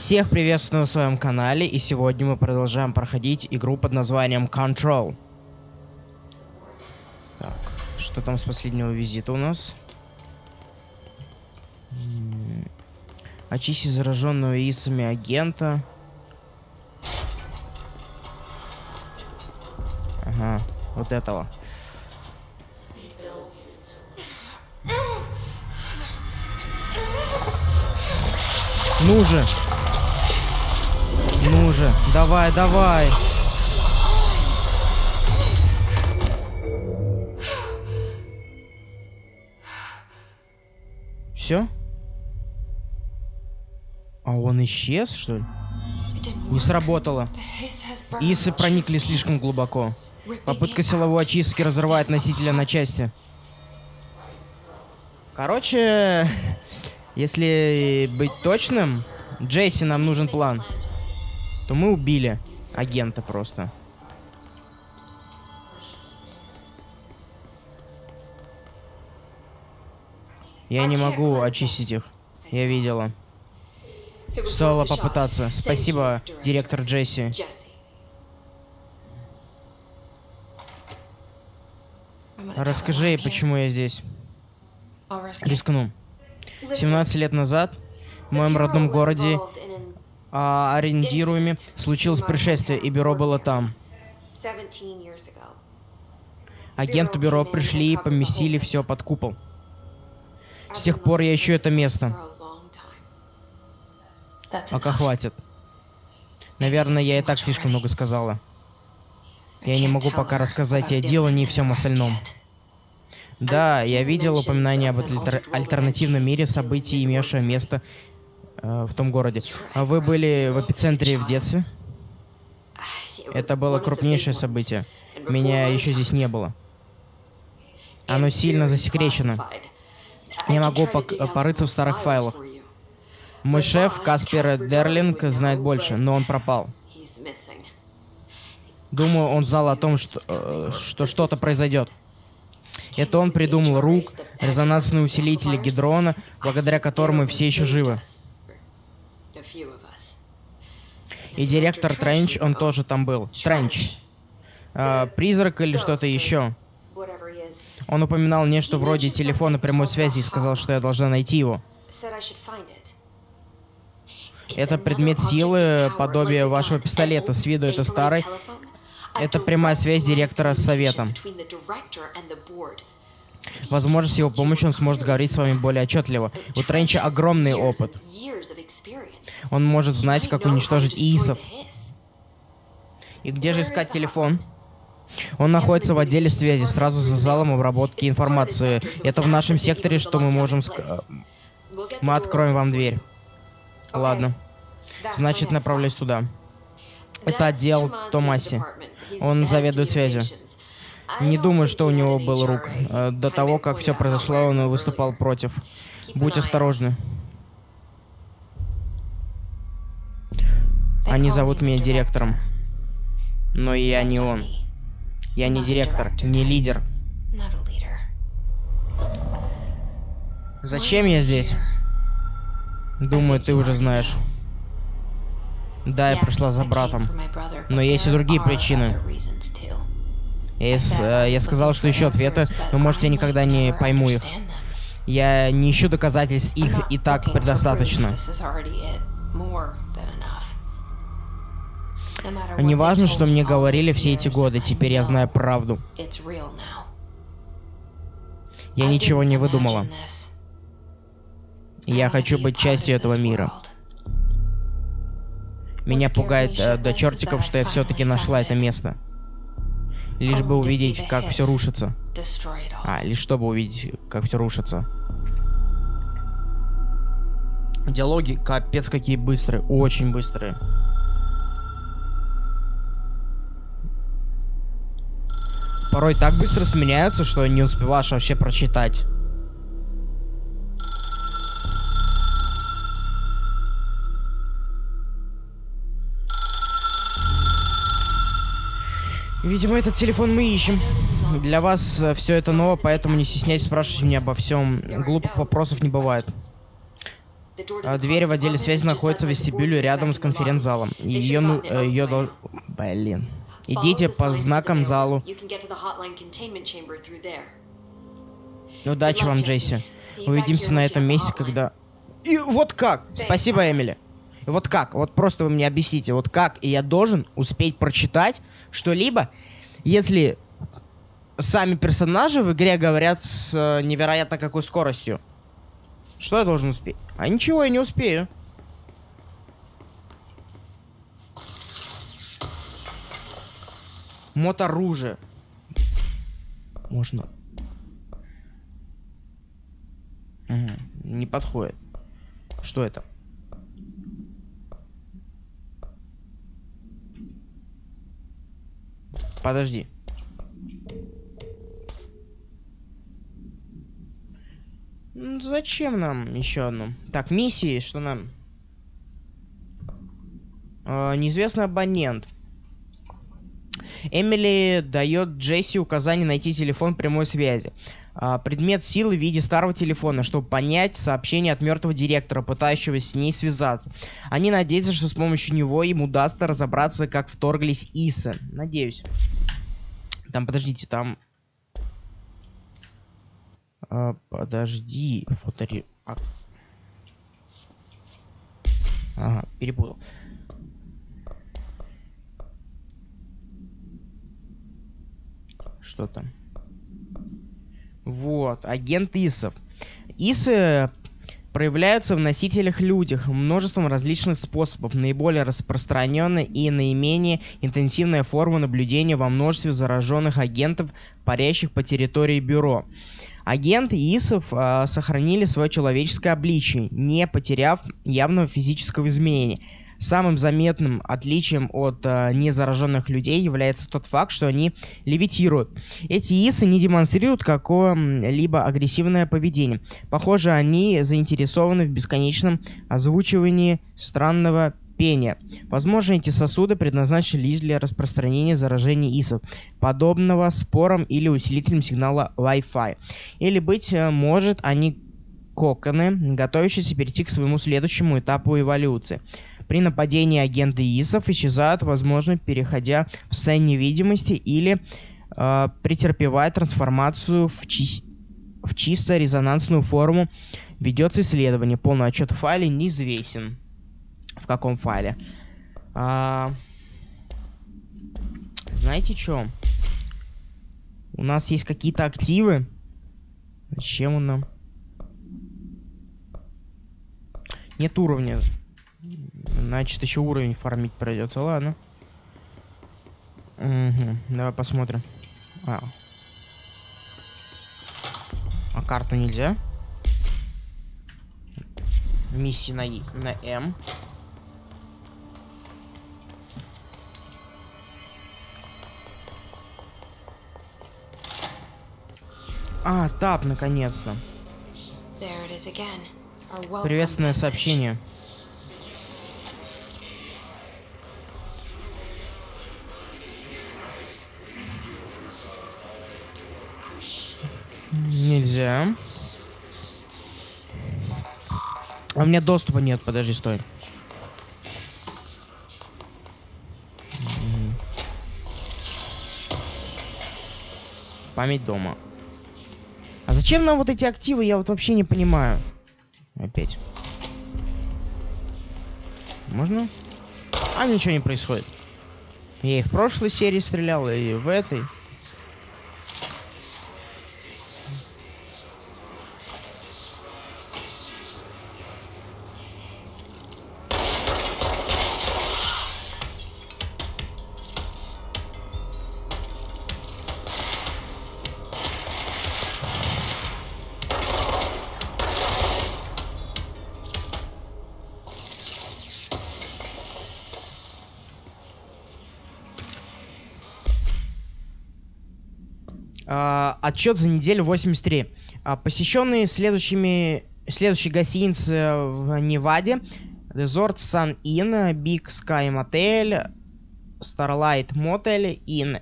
Всех приветствую на своем канале, и сегодня мы продолжаем проходить игру под названием Control. Так, что там с последнего визита у нас? Очисти зараженного ИСами агента. Ага, вот этого. Ну же! Ну же, давай, давай! Все? А он исчез, что ли? Не сработало. Исы проникли слишком глубоко. Попытка силовой очистки разрывает носителя на части. Короче, если быть точным, Джесси, нам нужен план. То мы убили агента просто. Я не могу очистить их. Я видела. Стоило попытаться. Спасибо, директор Джесси. Расскажи ей, почему я здесь. Рискну. 17 лет назад в моем родном городе ориентируемый случилось происшествие, и бюро было там. Агенты бюро пришли и поместили все под купол. С тех пор я ищу это место. Пока хватит. Наверное, я и так слишком много сказала. Я не могу пока рассказать и о Дилане, и всем остальном. Да, я видел упоминание об альтернативном мире событий, имевшего место в том городе. А вы были в эпицентре в детстве? Это было крупнейшее событие. Меня еще здесь не было. Оно сильно засекречено. Я могу порыться в старых файлах. Мой шеф, Каспер Дерлинг, знает больше, но он пропал. Думаю, он знал о том, что что-то произойдет. Это он придумал РУК, резонансные усилители Гидрона, благодаря которым мы все еще живы. И директор Тренч, он тоже там был. Тренч. Призрак или что-то еще. Он упоминал нечто вроде телефона прямой связи и сказал, что я должна найти его. Это предмет силы, подобие вашего пистолета. С виду это старый. Это прямая связь директора с советом. Возможно, с его помощью он сможет говорить с вами более отчетливо. У Тренча огромный опыт. Он может знать, как уничтожить ИИСов. И где же искать телефон? Он находится в отделе связи, сразу за залом обработки информации. Это в нашем секторе, что мы можем... Мы откроем вам дверь. Ладно. Значит, направляюсь туда. Это отдел Томаси. Он заведует связью. Не думаю, что у него был РУК. До того, как все произошло, он выступал против. Будь осторожны. Они зовут меня директором. Но я не он. Я не директор, не лидер. Зачем я здесь? Думаю, ты уже знаешь. Да, я пришла за братом. Но есть и другие причины. Я сказал, что ищу ответы, но, может, я никогда не пойму их. Я не ищу доказательств, их и так предостаточно. Не важно, что мне говорили все эти годы, теперь я знаю правду. Я ничего не выдумала. Я хочу быть частью этого мира. Меня пугает до чертиков, что я все-таки нашла это место. Лишь бы увидеть, как все рушится. Лишь чтобы увидеть, как все рушится. Диалоги капец какие быстрые, очень быстрые. Порой так быстро сменяются, что не успеваешь вообще прочитать. Видимо, этот телефон мы ищем. Для вас все это ново, поэтому не стесняйтесь спрашивать меня обо всем. Глупых вопросов не бывает. Дверь в отделе связи находится в вестибюле рядом с конференц-залом. Блин. Идите по знакам залу. Удачи вам, Джесси. Увидимся на этом месте, когда... И вот как? Спасибо, Эмили. Вот как? Вот просто вы мне объясните, вот как я должен успеть прочитать что-либо, если сами персонажи в игре говорят с невероятно какой скоростью? Что я должен успеть? А ничего я не успею. Моторужие. Можно. Угу. Не подходит. Что это? Подожди. Зачем нам еще одну? Так, миссии, что нам? Неизвестный абонент. Эмили дает Джесси указание найти телефон прямой связи. Предмет силы в виде старого телефона, чтобы понять сообщение от мертвого директора, пытающегося с ней связаться. Они надеются, что с помощью него им удастся разобраться, как вторглись Исы. Надеюсь. Там, подождите, там... подожди. Ага, перепутал. Что там? Вот, агент Исов. Исы проявляются в носителях-людях множеством различных способов. Наиболее распространенная и наименее интенсивная форма наблюдения во множестве зараженных агентов, парящих по территории бюро. Агенты Исов сохранили свое человеческое обличие, не потеряв явного физического изменения. Самым заметным отличием от незараженных людей является тот факт, что они левитируют. Эти Исы не демонстрируют какое-либо агрессивное поведение. Похоже, они заинтересованы в бесконечном озвучивании странного пения. Возможно, эти сосуды предназначены лишь для распространения заражения Исов, подобного спорам или усилителям сигнала Wi-Fi. Или, быть может, они коконы, готовящиеся перейти к своему следующему этапу эволюции. При нападении агенты Исов исчезают, возможно, переходя в состояние невидимости или претерпевая трансформацию в чисто резонансную форму. Ведется исследование. Полный отчет в файле неизвестен. В каком файле? Знаете что? У нас есть какие-то активы. Зачем он нам? Нет уровня. Значит, еще уровень фармить придется. Ладно. Угу. Давай посмотрим. А карту нельзя? Миссии на М. Тап, наконец-то. Приветственное сообщение. Нельзя. А у меня доступа нет, подожди, стой. Память дома. А зачем нам вот эти активы, я вот вообще не понимаю. Опять. Можно? Ничего не происходит. Я и в прошлой серии стрелял, и в этой. Отчет за неделю 83. Посещенные следующие гостиницы в Неваде: Resort Sun Inn, Big Sky Motel, Starlight Motel, In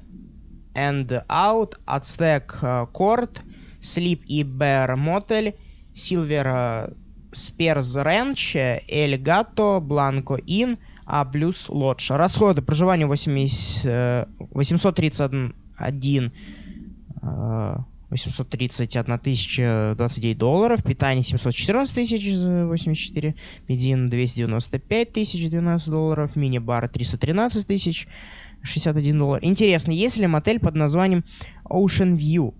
and Out, Aztec Court, Sleep и Bear Motel, Silver Сперс Ренч, Эль Гато, Бланко Ин, А плюс Лодж. Расходы: проживание 831 тысяча 29 долларов, питание 714 тысяч 84, бензин 295 тысяч 12 долларов, мини-бар 313 тысяч 61 доллар. Интересно, есть ли мотель под названием Ocean View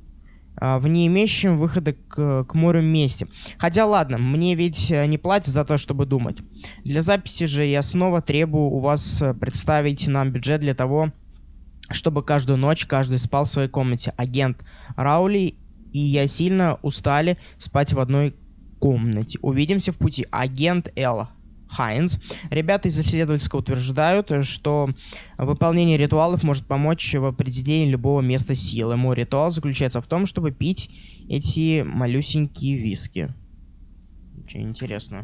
в не имеющем выхода к морю месте? Хотя ладно, мне ведь не платят за то, чтобы думать. Для записи же я снова требую у вас представить нам бюджет для того, чтобы каждую ночь каждый спал в своей комнате. Агент Раули и я сильно устали спать в одной комнате. Увидимся в пути. Агент Эл Хайнс. Ребята из исследовательского утверждают, что выполнение ритуалов может помочь в определении любого места силы. Мой ритуал заключается в том, чтобы пить эти малюсенькие виски. Очень интересно.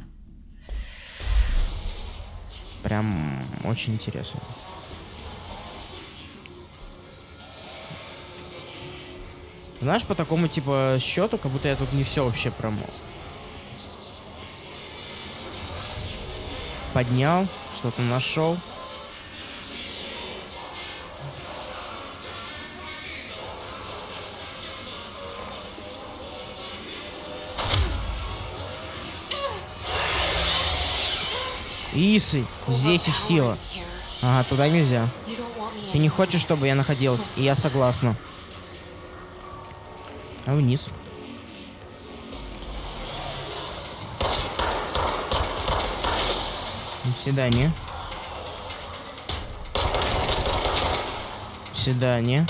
Прям очень интересно. Знаешь, по такому типа счету, как будто я тут не все вообще промол. Поднял, что-то нашел. Исы, здесь их сила. Ага, туда нельзя. Ты не хочешь, чтобы я находилась? И я согласна. А вниз. До свидания. До свидания.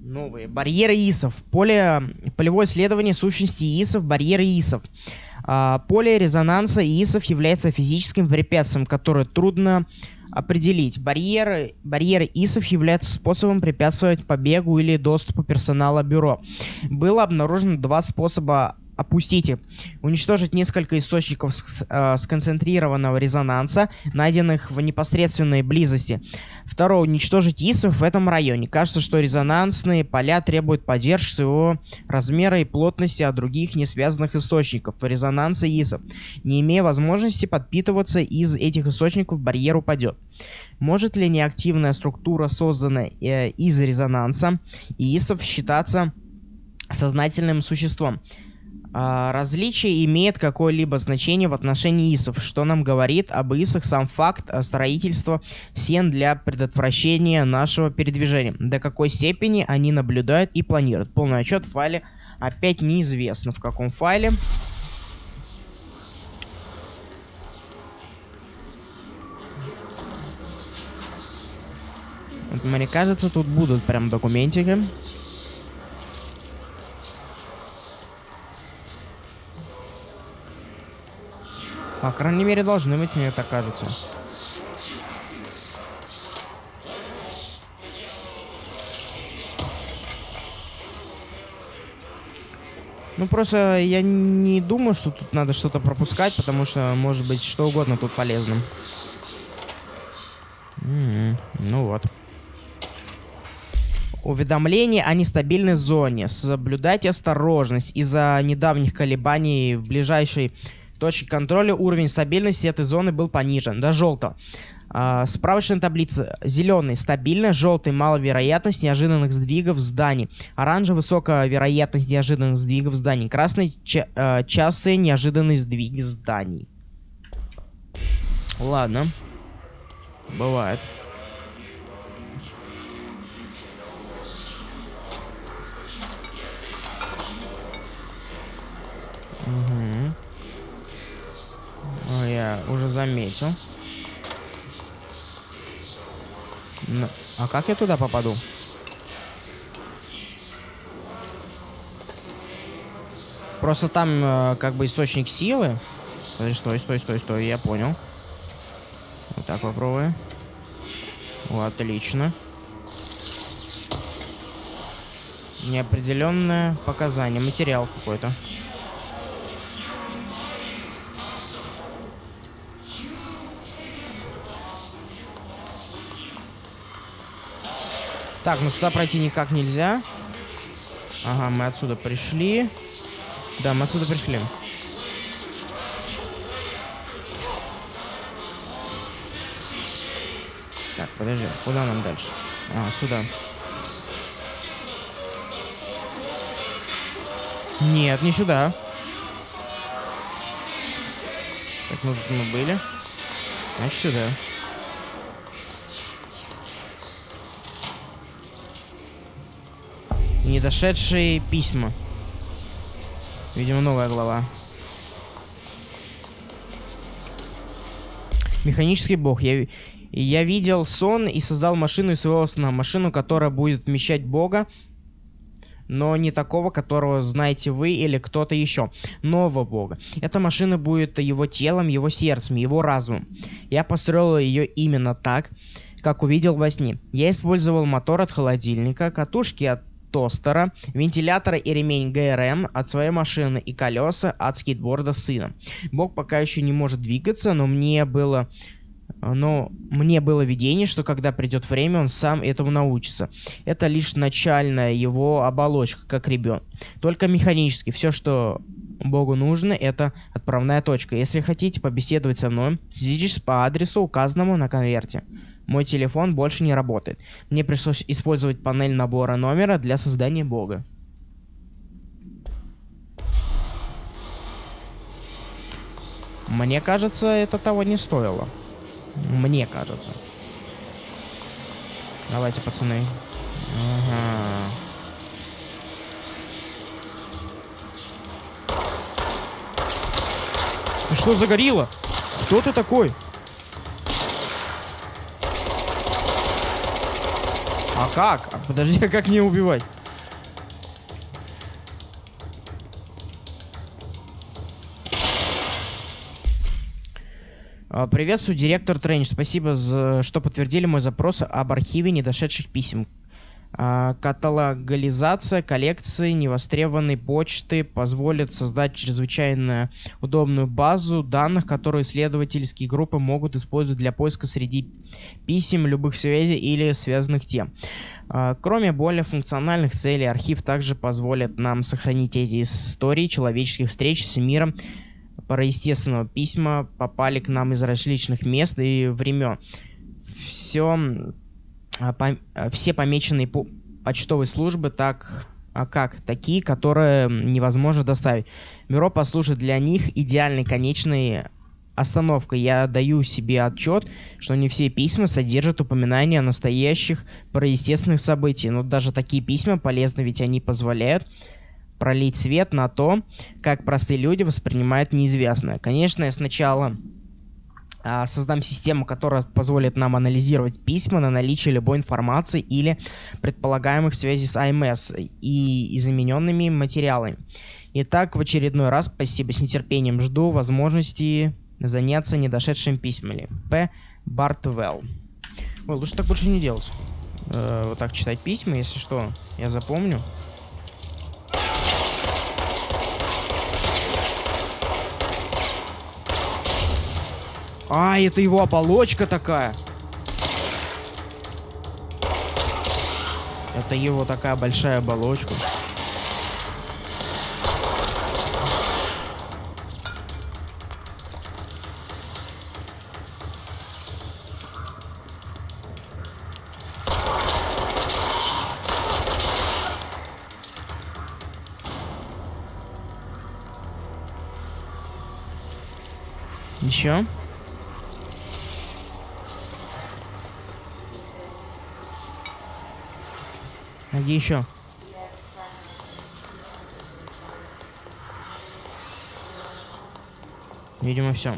Новые. Барьеры ИСов. Полевое исследование сущности ИСов. Барьеры ИСов. Поле резонанса ИСов является физическим препятствием, которое трудно определить. Барьеры ИСов являются способом препятствовать побегу или доступу персонала бюро. Было обнаружено два способа. Уничтожить несколько источников сконцентрированного резонанса, найденных в непосредственной близости. Второе. Уничтожить ИСов в этом районе. Кажется, что резонансные поля требуют поддержки своего размера и плотности от других не связанных источников резонанса ИСов. Не имея возможности подпитываться из этих источников, барьер упадет. Может ли неактивная структура, созданная из резонанса ИСов, считаться сознательным существом? Различие имеет какое-либо значение в отношении ИСов, что нам говорит об ИСах сам факт строительства стен для предотвращения нашего передвижения. До какой степени они наблюдают и планируют. Полный отчет в файле опять неизвестно в каком файле. Вот, мне кажется, тут будут прям документики. По крайней мере, должны быть, мне так кажется. Ну, просто я не думаю, что тут надо что-то пропускать, потому что может быть что угодно тут полезным. Ну вот. Уведомление о нестабильной зоне. Соблюдайте осторожность. Из-за недавних колебаний в ближайшей точке контроля уровень стабильности этой зоны был понижен до желтого. Справочная таблица. Зеленый — стабильно, желтый — маловероятность неожиданных сдвигов зданий, оранжевый — высокая вероятность неожиданных сдвигов зданий, красный — частые неожиданные сдвиги зданий. Ладно. Бывает. Угу. Я уже заметил. А как я туда попаду? Просто там как бы источник силы. Стой, я понял. Вот так попробую. О, отлично. Неопределенное показание. Материал какой-то. Так, ну сюда пройти никак нельзя. Ага, мы отсюда пришли. Да, мы отсюда пришли. Так, подожди, куда нам дальше? А, сюда. Нет, не сюда. Так, мы были. Значит, сюда. Недошедшие письма. Видимо, новая глава. Механический бог. Я видел сон и создал машину из своего сна. Машину, которая будет вмещать бога, но не такого, которого знаете вы или кто-то еще. Нового бога. Эта машина будет его телом, его сердцем, его разумом. Я построил ее именно так, как увидел во сне. Я использовал мотор от холодильника, катушки от тостера, вентилятора и ремень ГРМ от своей машины и колеса от скейтборда сына. Бог пока еще не может двигаться, но мне было видение, что когда придет время, он сам этому научится. Это лишь начальная его оболочка, как ребенок. Только механически. Все, что Богу нужно, это отправная точка. Если хотите побеседовать со мной, свяжитесь по адресу, указанному на конверте. Мой телефон больше не работает. Мне пришлось использовать панель набора номера для создания Бога. Мне кажется, это того не стоило. Мне кажется. Давайте, пацаны. Ага. Ты что за горилла? Кто ты такой? А как? Подожди, а как не убивать? Приветствую, директор Трейндж. Спасибо, что подтвердили мой запрос об архиве недошедших писем. Каталогизация коллекции невостребованной почты позволит создать чрезвычайно удобную базу данных, которую исследовательские группы могут использовать для поиска среди писем, любых связей или связанных тем. Кроме более функциональных целей, архив также позволит нам сохранить эти истории человеческих встреч с миром параестественного. Письма попали к нам из различных мест и времен. Все помеченные почтовые службы как такие, которые невозможно доставить. Бюро послужит для них идеальной конечной остановкой. Я даю себе отчет, что не все письма содержат упоминания о настоящих параестественных событиях, но даже такие письма полезны, ведь они позволяют пролить свет на то, как простые люди воспринимают неизвестное. Конечно, я сначала создам систему, которая позволит нам анализировать письма на наличие любой информации или предполагаемых связей с АМС и измененными материалами. Итак, в очередной раз, спасибо, с нетерпением жду возможности заняться недошедшими письмами. П. Бартвелл. Ой, лучше так больше не делать. Вот так читать письма, если что, я запомню. А, это его оболочка такая. Это его такая большая оболочка. Еще? А где еще? Видимо, все.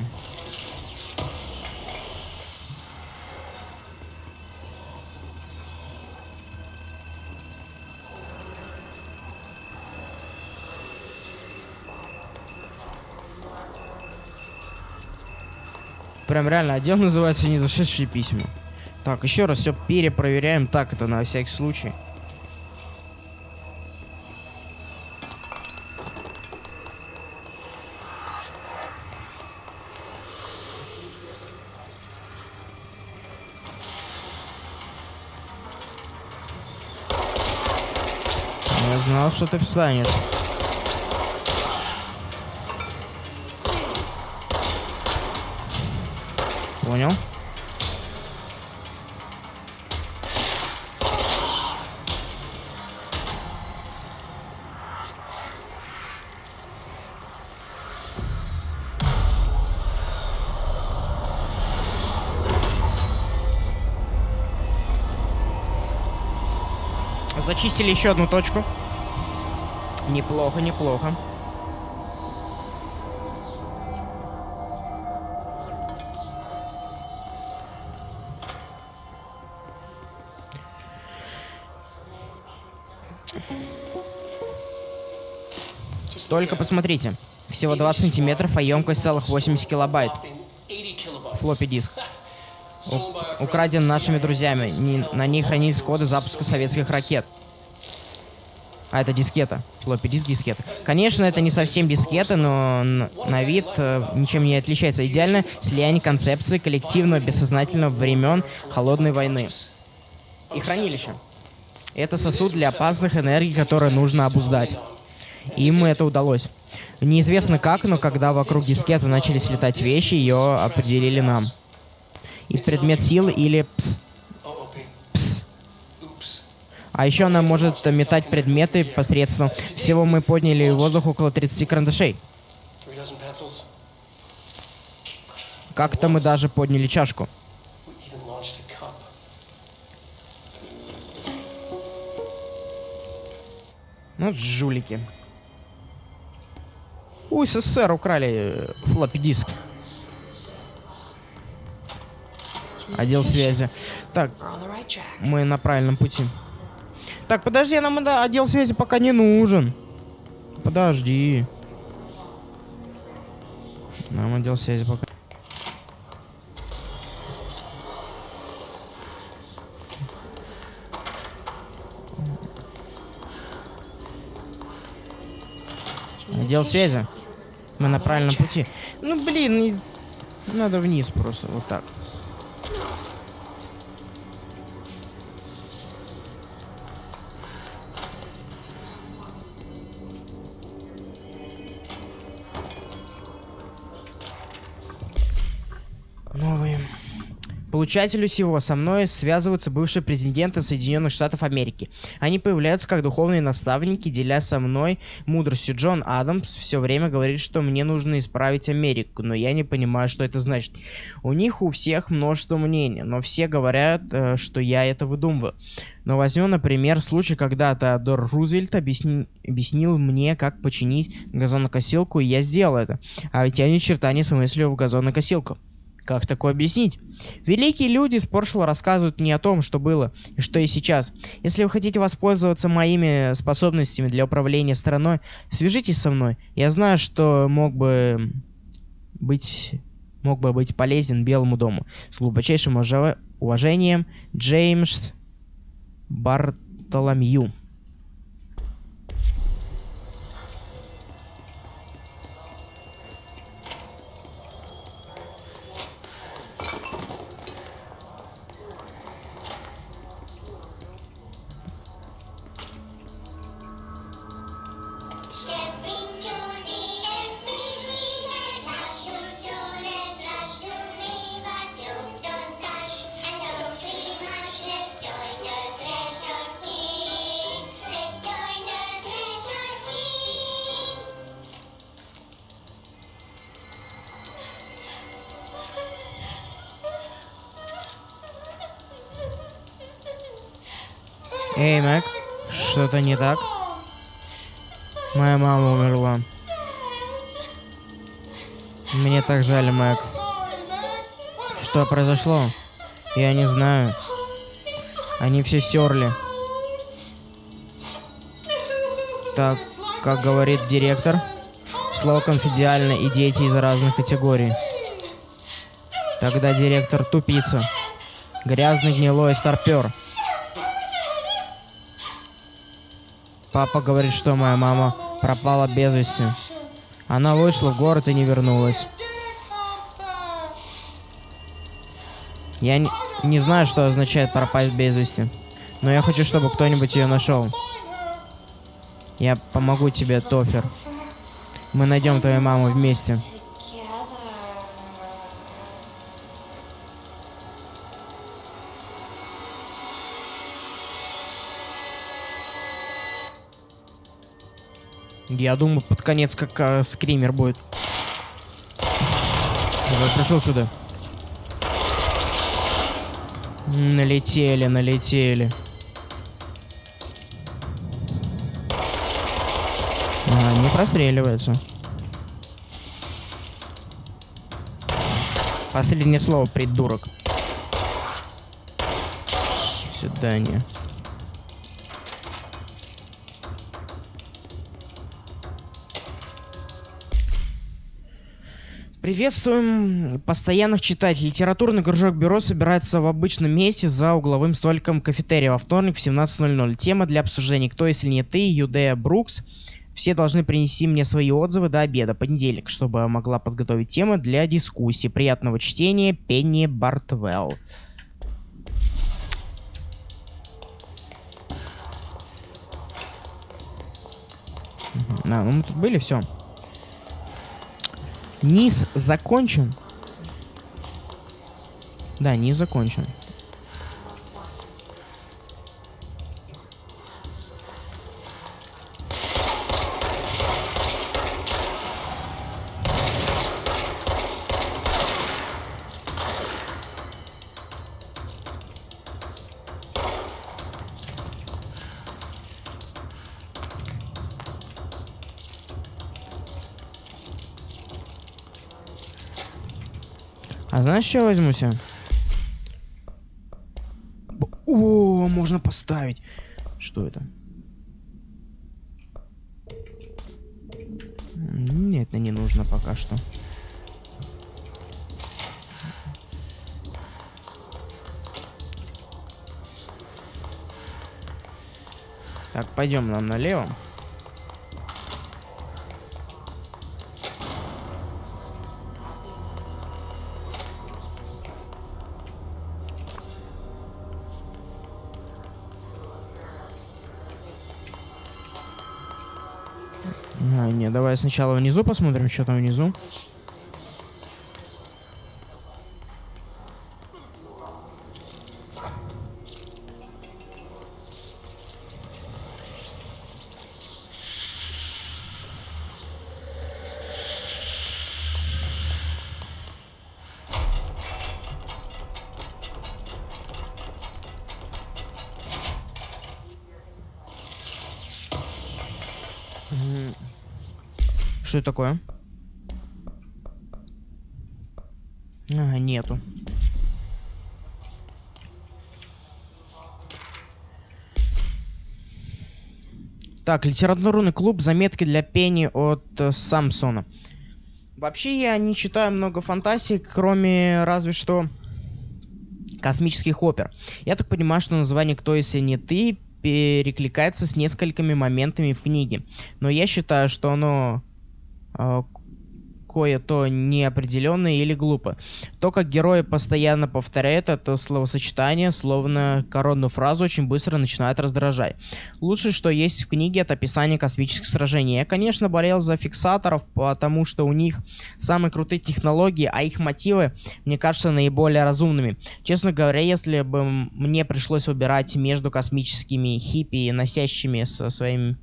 Прям реально отдел называется «Недошедшие письма». Так, еще раз все перепроверяем. Так, это на всякий случай. Я знал, что ты встанешь. Понял. Зачистили еще одну точку. Неплохо, неплохо. Только посмотрите. Всего 20 сантиметров, а емкость целых 80 килобайт. Флоппи диск. Украден нашими друзьями. На ней хранились коды запуска советских ракет. А, это дискета. Флоппи диск, дискета. Конечно, это не совсем дискета, но на вид ничем не отличается. Идеальное слияние концепции коллективного бессознательного времен Холодной войны. И хранилище. Это сосуд для опасных энергий, которые нужно обуздать. Им это удалось. Неизвестно как, но когда вокруг дискеты начали слетать вещи, ее определили нам. И предмет силы или пс. Пс. А еще она может метать предметы посредством. Всего мы подняли в воздух около 30 карандашей. Как-то мы даже подняли чашку. Ну, жулики. У СССР украли флоппи диск. Отдел связи. Так, мы на правильном пути. Так, подожди, нам отдел связи пока не нужен. Подожди. Нам отдел связи пока... Отдел связи. Мы на правильном пути. Ну, блин, надо вниз просто, вот так. Новые. Получателю всего со мной связываются бывшие президенты Соединенных Штатов Америки. Они появляются как духовные наставники, деля со мной мудростью. Джон Адамс все время говорит, что мне нужно исправить Америку, но я не понимаю, что это значит. У них у всех множество мнений, но все говорят, что я это выдумываю. Но возьмем, например, случай, когда Теодор Рузвельт объяснил мне, как починить газонокосилку, и я сделал это. А ведь я ни черта не смыслю в газонокосилку. Как такое объяснить? Великие люди из прошлого рассказывают мне о том, что было и что и сейчас. Если вы хотите воспользоваться моими способностями для управления страной, свяжитесь со мной. Я знаю, что мог бы быть полезен Белому дому. С глубочайшим уважением, Джеймс Бартоломью. Эй, Мэг, что-то не так? Моя мама умерла. Мне так жаль, Мэг. Что произошло? Я не знаю. Они все стерли. Так, как говорит директор, слово конфиденциально и дети из разных категорий. Тогда директор тупица. Грязный, гнилой старпер. Папа говорит, что моя мама пропала без вести. Она вышла в город и не вернулась. Я не знаю, что означает пропасть без вести, но я хочу, чтобы кто-нибудь ее нашел. Я помогу тебе, Тофер. Мы найдем твою маму вместе. Я думаю, под конец как скример будет. Я пришел сюда. Налетели, налетели. Не простреливается. Последнее слово, придурок. До свидания. Приветствуем постоянных читателей. Литературный кружок Бюро собирается в обычном месте за угловым столиком кафетерия во вторник в 17:00. Тема для обсуждения: кто, если не ты, Юдея Брукс. Все должны принести мне свои отзывы до обеда. Понедельник, чтобы могла подготовить темы для дискуссии. Приятного чтения, Пенни Бартвелл. Ну мы тут были, все. Низ закончен. Да, низ закончен. А знаешь, что я возьму себе? О, можно поставить. Что это? Нет, это не нужно пока что. Так, пойдем нам налево. Не, давай сначала внизу посмотрим, что там внизу. Что это такое? Нету. Так, литературный клуб, заметки для Пенни от Самсона. Вообще я не читаю много фантастик, кроме разве что космических опер. Я так понимаю, что название «Кто, если не ты» перекликается с несколькими моментами в книге. Но я считаю, что оно кое-то неопределенное или глупо. То, как герои постоянно повторяют это словосочетание, словно коронную фразу, очень быстро начинает раздражать. Лучшее, что есть в книге, это описание космических сражений. Я, конечно, болел за фиксаторов, потому что у них самые крутые технологии, а их мотивы, мне кажется, наиболее разумными. Честно говоря, если бы мне пришлось выбирать между космическими хиппи, носящими со своим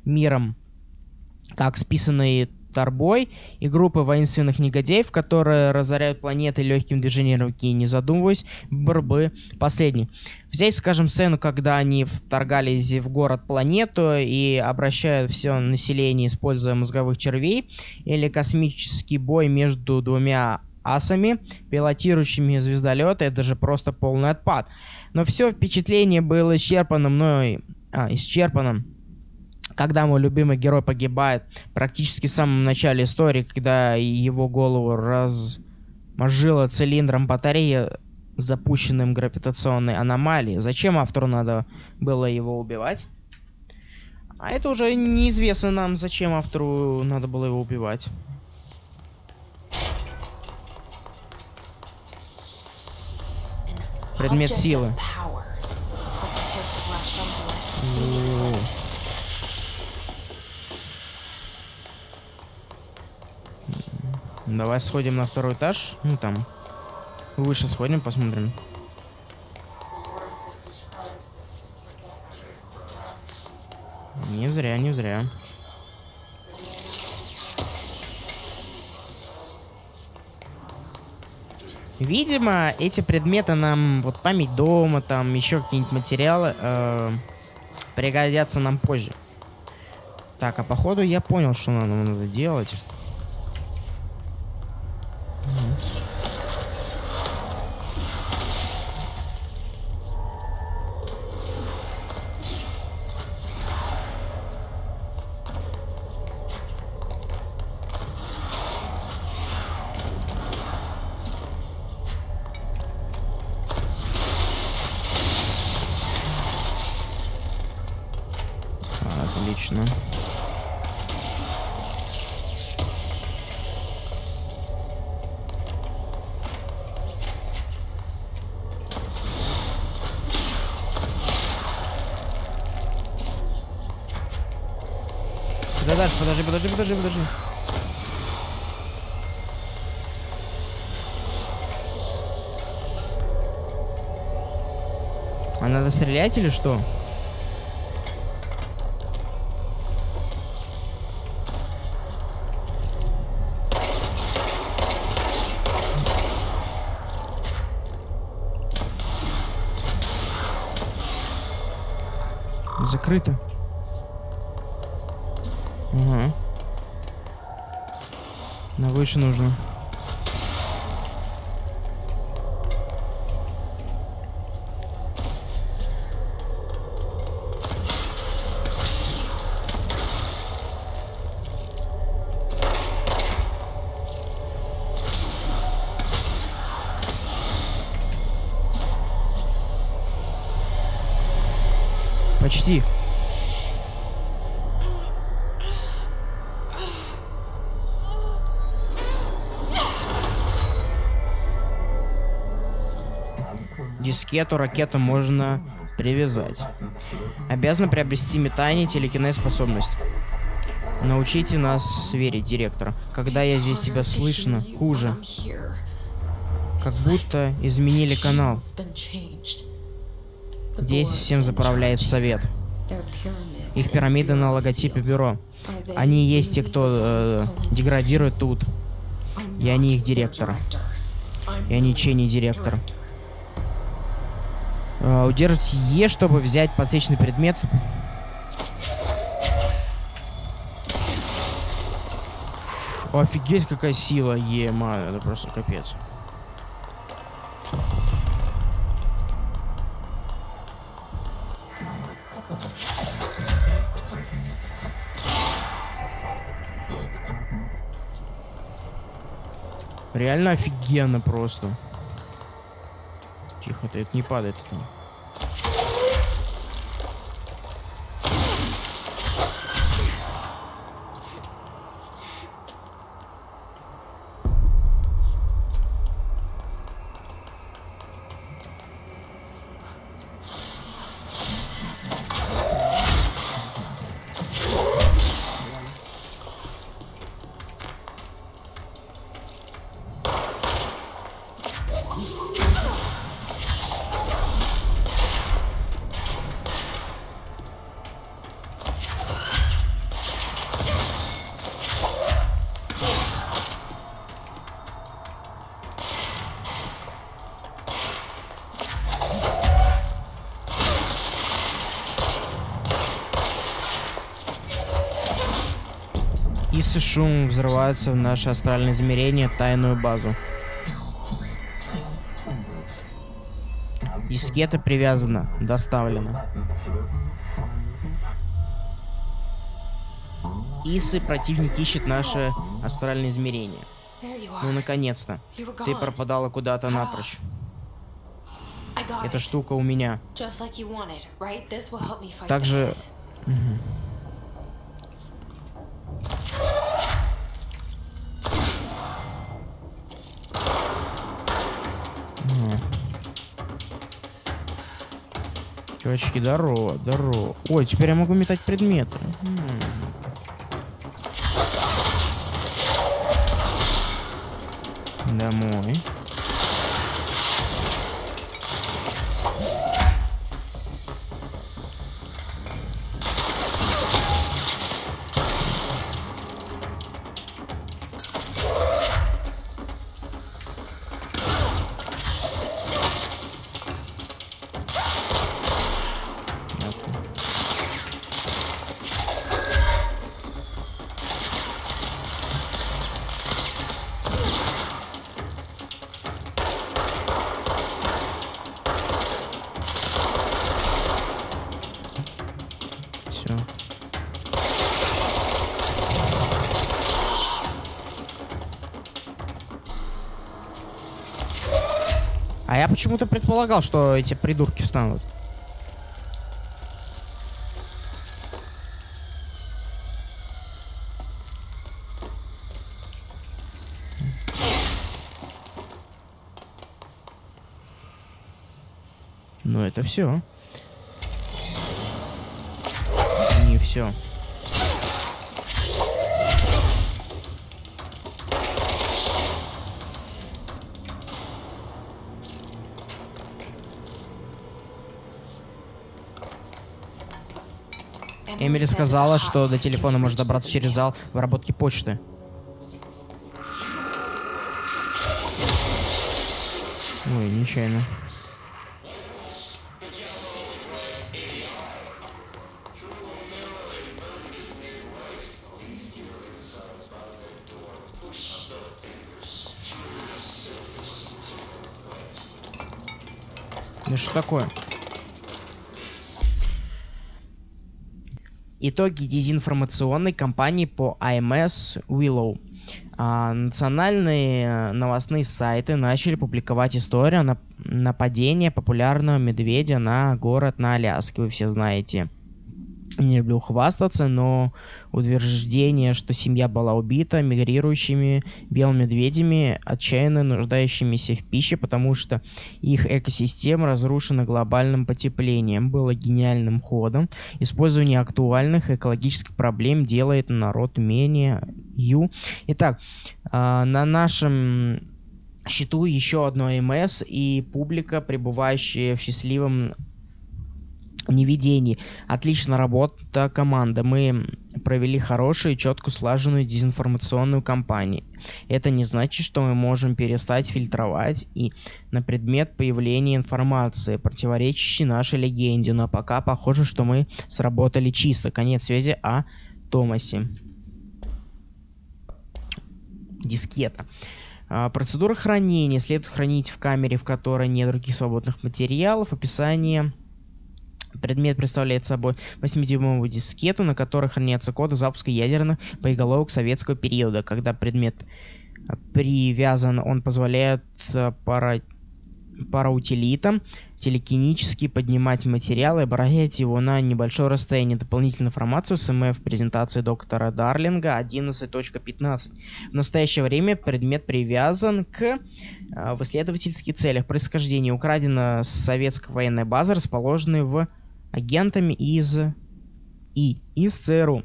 миром, как списанные Торбой, и группы воинственных негодяев, которые разоряют планеты легким движением руки, не задумываясь, выбор бы последний. Взять, скажем, сцену, когда они вторгались в город-планету и обращают все население, используя мозговых червей, или космический бой между двумя асами, пилотирующими звездолеты, это же просто полный отпад. Но все впечатление было исчерпано когда мой любимый герой погибает практически в самом начале истории, когда его голову размозжило цилиндром батареи, запущенным гравитационной аномалией. Зачем автору надо было его убивать? А это уже неизвестно нам, зачем автору надо было его убивать. Предмет силы. Давай сходим на второй этаж. Ну там. Выше сходим, посмотрим. Не зря, не зря. Видимо, эти предметы нам, вот память дома, там еще какие-нибудь материалы пригодятся нам позже. Так, а походу я понял, что нам надо делать. Отлично. Да, дальше, подожди. А надо стрелять или что? Закрыто. Ага. На выше нужно. Почти. Дискету, ракету можно привязать. Обязаны приобрести метание, телекинез способность. Научите нас верить, директор. Когда я здесь тебя слышно, хуже. Как будто изменили канал. Здесь всем заправляет совет. Их пирамиды на логотипе бюро. Они есть те, кто деградирует тут. И они их директор. И они чей не директор. Удержите Е, чтобы взять подсвеченный предмет. Офигеть, какая сила Е, ман, это просто капец. Реально офигенно просто. Тихо, это не падает. Ис и шум взрываются в наше астральное измерение, тайную базу. Дискета привязана, доставлена. Исы, противник ищет наше астральное измерение. Ну, наконец-то. Ты пропадала куда-то напрочь. Эта штука у меня. Также... Девочки, здорово, здорово. Ой, теперь я могу метать предметы. Домой. Все. А я почему-то предполагал, что эти придурки встанут. Ну это все. Не все. Эмили сказала, что до телефона может добраться через зал в обработке почты. Ой, нечаянно. Ну что такое? Итоги дезинформационной кампании по АМС Willow. Национальные новостные сайты начали публиковать историю нападения популярного медведя на город на Аляске. Вы все знаете. Не люблю хвастаться, но утверждение, что семья была убита мигрирующими белыми медведями, отчаянно нуждающимися в пище, потому что их экосистема разрушена глобальным потеплением, было гениальным ходом. Использование актуальных экологических проблем делает народ менее Итак, на нашем счету еще одно АМС и публика, пребывающая в счастливом неведении. Отлично работа команда. Мы провели хорошую и четко слаженную дезинформационную кампанию. Это не значит, что мы можем перестать фильтровать и на предмет появления информации, противоречащей нашей легенде, но пока похоже, что мы сработали чисто. Конец связи о Томасе. Дискета. Процедура хранения. Следует хранить в камере, в которой нет других свободных материалов. Описание. Предмет представляет собой 8-дюймовую дискету, на которой хранятся коды запуска ядерных боеголовок советского периода. Когда предмет привязан, он позволяет параутилитам телекинически поднимать материал и брать его на небольшое расстояние. Дополнительную информацию СМФ презентации доктора Дарлинга 11.15. В настоящее время предмет привязан в исследовательских целях. Происхождение украдено с советской военной базы, расположенной в агентами из ЦРУ.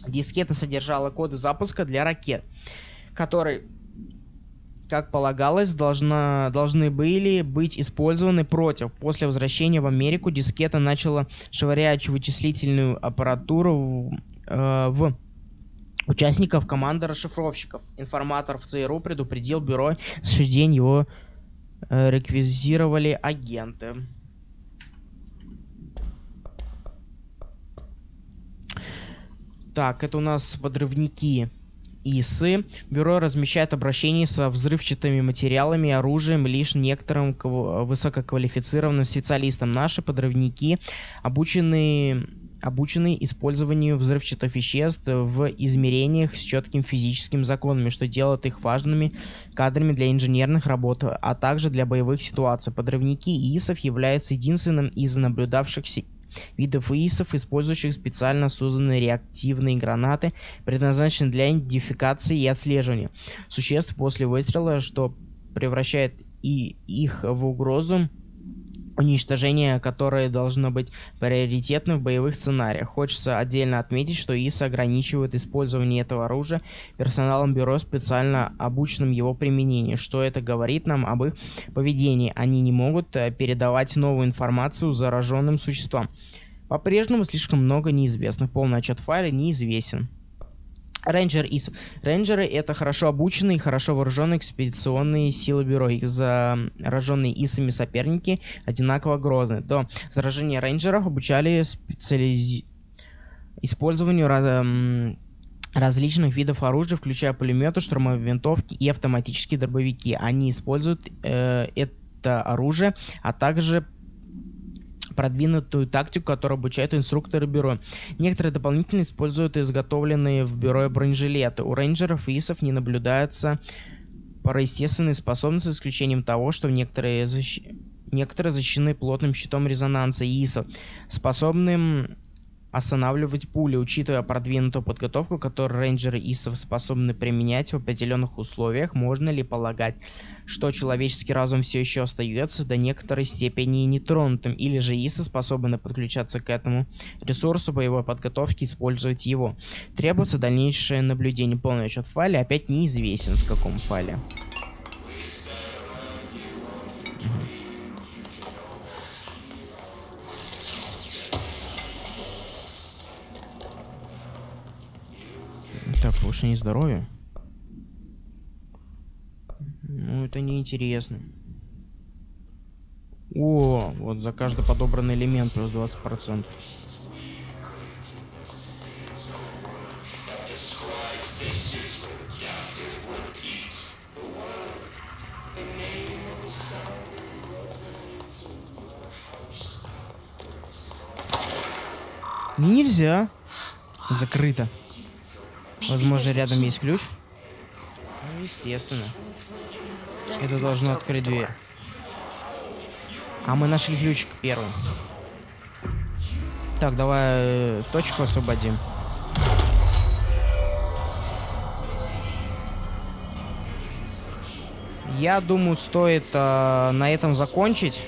Дискета содержала коды запуска для ракет, которые, как полагалось, должны были быть использованы против. После возвращения в Америку дискета начала швырять вычислительную аппаратуру в участников команды расшифровщиков. Информатор в ЦРУ предупредил бюро, на следующий день его реквизировали агенты. Так, это у нас подрывники ИСы. Бюро размещает обращения со взрывчатыми материалами и оружием лишь некоторым высококвалифицированным специалистам. Наши подрывники обучены использованию взрывчатых веществ в измерениях с четкими физическими законами, что делает их важными кадрами для инженерных работ, а также для боевых ситуаций. Подрывники ИСов являются единственным из наблюдавшихся видов ИСов, использующих специально созданные реактивные гранаты, предназначенные для идентификации и отслеживания существ после выстрела, что превращает их в угрозу уничтожение которое должно быть приоритетным в боевых сценариях. Хочется отдельно отметить, что ИСа ограничивает использование этого оружия персоналом бюро, специально обученным его применению. Что это говорит нам об их поведении? Они не могут передавать новую информацию зараженным существам. По-прежнему слишком много неизвестных. Полный отчет файла неизвестен. Рейнджер ИС. Рейнджеры — это хорошо обученные и хорошо вооруженные экспедиционные силы бюро. Их зараженные ИСами соперники одинаково грозны. До заражения рейнджеров обучали использованию различных видов оружия, включая пулеметы, штурмовые винтовки и автоматические дробовики. Они используют это оружие, а также продвинутую тактику, которую обучают инструкторы бюро. Некоторые дополнительно используют изготовленные в бюро бронежилеты. У рейнджеров и ИСов не наблюдается параестественные способности, с исключением того, что некоторые защищены плотным щитом резонанса ИСов, способным останавливать пули. Учитывая продвинутую подготовку, которую рейнджеры ИСов способны применять в определенных условиях, можно ли полагать, что человеческий разум все еще остается до некоторой степени нетронутым, или же ИСы способны подключаться к этому ресурсу боевой подготовки и использовать его? Требуется дальнейшее наблюдение. Полный отчет в файле опять неизвестен, в каком файле. Так, повышение здоровья. Ну, это неинтересно. О, вот за каждый подобранный элемент плюс 20%. Нельзя. Закрыто. Возможно, рядом есть ключ? Ну, естественно. Это должно открыть дверь. А мы нашли ключик первым. Так, давай точку освободим. Я думаю, стоит на этом закончить.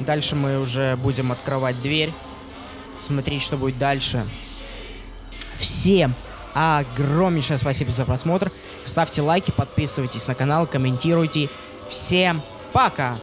Дальше мы уже будем открывать дверь. Смотреть, что будет дальше. Всем огромнейшее спасибо за просмотр. Ставьте лайки, подписывайтесь на канал, комментируйте. Всем пока!